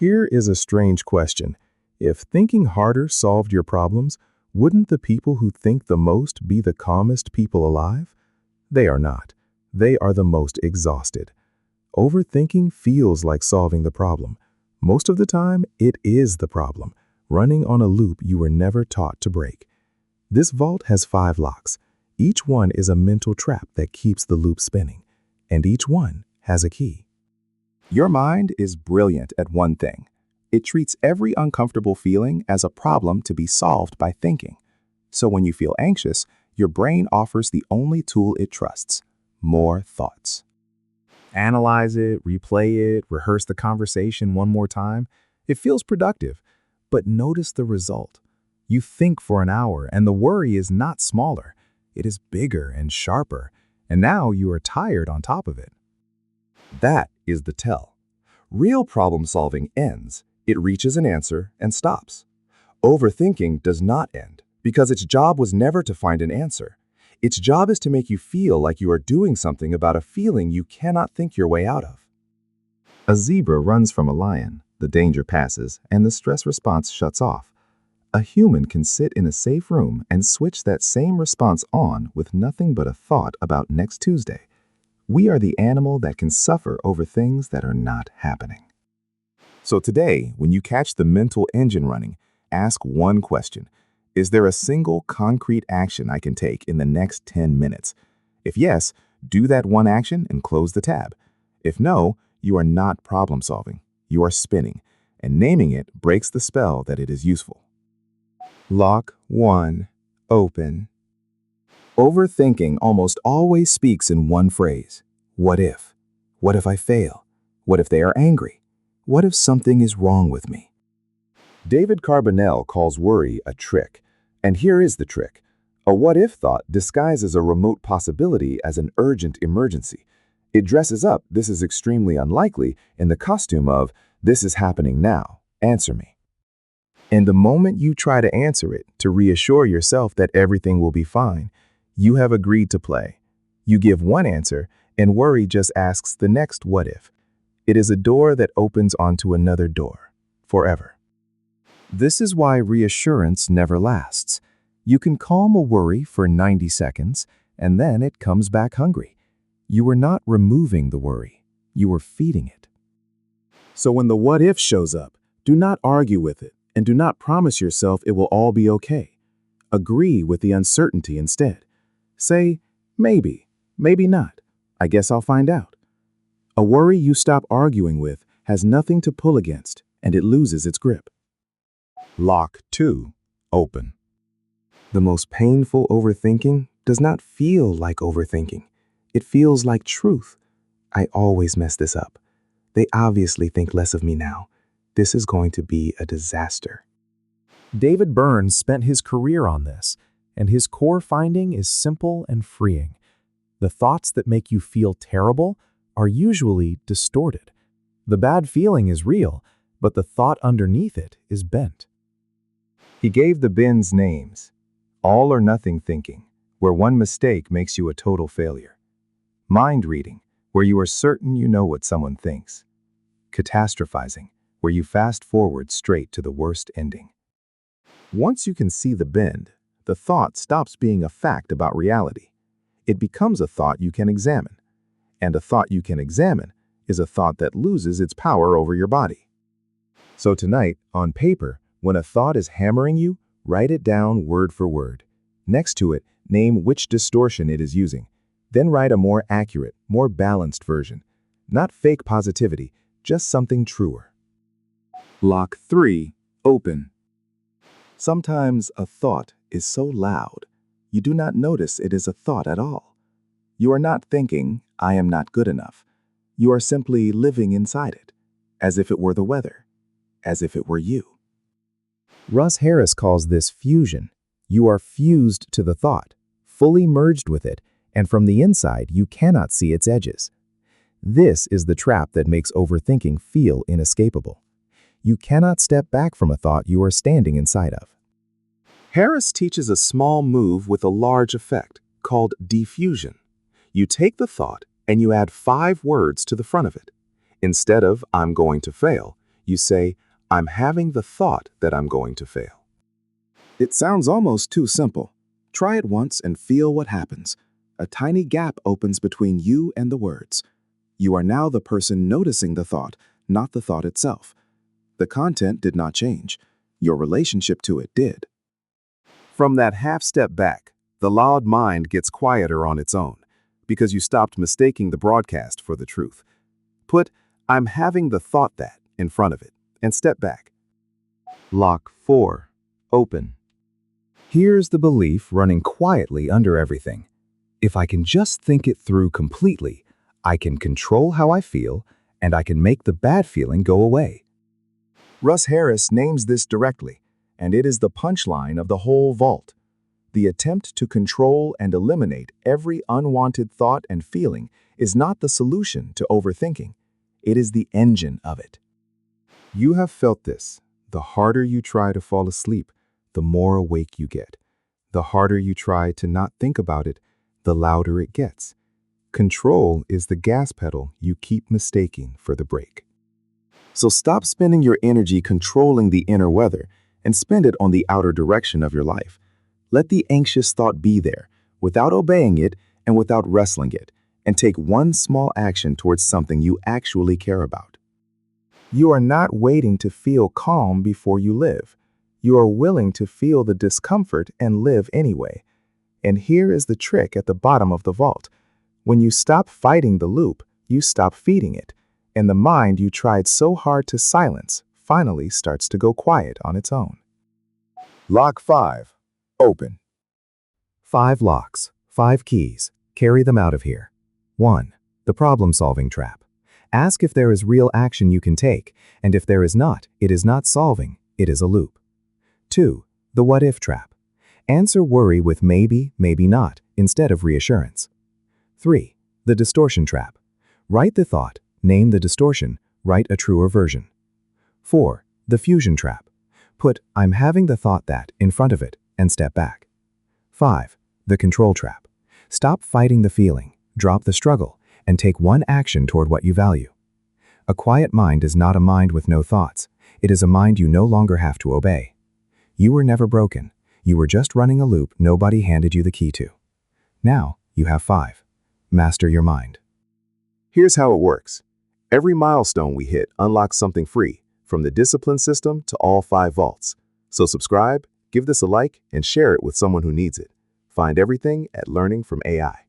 Here is a strange question. If thinking harder solved your problems, wouldn't the people who think the most be the calmest people alive? They are not. They are the most exhausted. Overthinking feels like solving the problem. Most of the time, it is the problem, running on a loop you were never taught to break. This vault has 5 locks. Each one is a mental trap that keeps the loop spinning, and each one has a key. Your mind is brilliant at one thing. It treats every uncomfortable feeling as a problem to be solved by thinking. So when you feel anxious, your brain offers the only tool it trusts: more thoughts. Analyze it, replay it, rehearse the conversation one more time. It feels productive, but notice the result. You think for an hour, and the worry is not smaller. It is bigger and sharper, and now you are tired on top of it. That is the tell. Real problem-solving ends. It reaches an answer and stops. Overthinking does not end, because its job was never to find an answer. Its job is to make you feel like you are doing something about a feeling you cannot think your way out of. A zebra runs from a lion, the danger passes, and the stress response shuts off. A human can sit in a safe room and switch that same response on with nothing but a thought about next Tuesday. We are the animal that can suffer over things that are not happening. So today, when you catch the mental engine running, ask one question. Is there a single concrete action I can take in the next 10 minutes? If yes, do that one action and close the tab. If no, you are not problem solving. You are spinning, and naming it breaks the spell that it is useful. Lock 1. Open. Overthinking almost always speaks in one phrase. What if? What if I fail? What if they are angry? What if something is wrong with me? David Carbonell calls worry a trick. And here is the trick. A what-if thought disguises a remote possibility as an urgent emergency. It dresses up "this is extremely unlikely" in the costume of "this is happening now, answer me." And the moment you try to answer it to reassure yourself that everything will be fine, you have agreed to play. You give one answer, and worry just asks the next what if. It is a door that opens onto another door, forever. This is why reassurance never lasts. You can calm a worry for 90 seconds, and then it comes back hungry. You are not removing the worry. You are feeding it. So when the what if shows up, do not argue with it, and do not promise yourself it will all be okay. Agree with the uncertainty instead. Say, maybe, maybe not. I guess I'll find out. A worry you stop arguing with has nothing to pull against, and it loses its grip. Lock 2. Open. The most painful overthinking does not feel like overthinking. It feels like truth. I always mess this up. They obviously think less of me now. This is going to be a disaster. David Burns spent his career on this, and his core finding is simple and freeing. The thoughts that make you feel terrible are usually distorted. The bad feeling is real, but the thought underneath it is bent. He gave the bins names: all or nothing thinking, where one mistake makes you a total failure; mind reading, where you are certain you know what someone thinks; catastrophizing, where you fast forward straight to the worst ending. Once you can see the bend, the thought stops being a fact about reality. It becomes a thought you can examine. And a thought you can examine is a thought that loses its power over your body. So tonight, on paper, when a thought is hammering you, write it down word for word. Next to it, name which distortion it is using. Then write a more accurate, more balanced version. Not fake positivity, just something truer. Lock 3. Open. Sometimes a thought is so loud, you do not notice it is a thought at all. You are not thinking, "I am not good enough." You are simply living inside it, as if it were the weather, as if it were you. Russ Harris calls this fusion. You are fused to the thought, fully merged with it, and from the inside you cannot see its edges. This is the trap that makes overthinking feel inescapable. You cannot step back from a thought you are standing inside of. Harris teaches a small move with a large effect, called diffusion. You take the thought and you add 5 words to the front of it. Instead of "I'm going to fail," You say, "I'm having the thought that I'm going to fail." It sounds almost too simple. Try it once and feel what happens. A tiny gap opens between you and the words. You are now the person noticing the thought, not the thought itself. The content did not change. Your relationship to it did. From that half step back, the loud mind gets quieter on its own, because you stopped mistaking the broadcast for the truth. Put, "I'm having the thought that" in front of it, and step back. Lock 4. Open. Here's the belief running quietly under everything. If I can just think it through completely, I can control how I feel, and I can make the bad feeling go away. Russ Harris names this directly, and it is the punchline of the whole vault. The attempt to control and eliminate every unwanted thought and feeling is not the solution to overthinking. It is the engine of it. You have felt this. The harder you try to fall asleep, the more awake you get. The harder you try to not think about it, the louder it gets. Control is the gas pedal you keep mistaking for the brake. So stop spending your energy controlling the inner weather and spend it on the outer direction of your life. Let the anxious thought be there, without obeying it and without wrestling it, and take one small action towards something you actually care about. You are not waiting to feel calm before you live. You are willing to feel the discomfort and live anyway. And here is the trick at the bottom of the vault. When you stop fighting the loop, you stop feeding it, and the mind you tried so hard to silence finally starts to go quiet on its own. Lock 5. Open. 5 locks, 5 keys. Carry them out of here. 1. The problem-solving trap. Ask if there is real action you can take, and if there is not, it is not solving, it is a loop. 2. The what-if trap. Answer worry with maybe, maybe not, instead of reassurance. 3. The distortion trap. Write the thought, name the distortion, write a truer version. 4. The fusion trap. Put "I'm having the thought that" in front of it and step back. 5. The control trap. Stop fighting the feeling, drop the struggle, and take one action toward what you value. A quiet mind is not a mind with no thoughts. It is a mind you no longer have to obey. You were never broken. You were just running a loop nobody handed you the key to. Now, you have 5. Master your mind. Here's how it works. Every milestone we hit unlocks something free, from the discipline system to all 5 vaults. So subscribe, give this a like, and share it with someone who needs it. Find everything at Learning from AI.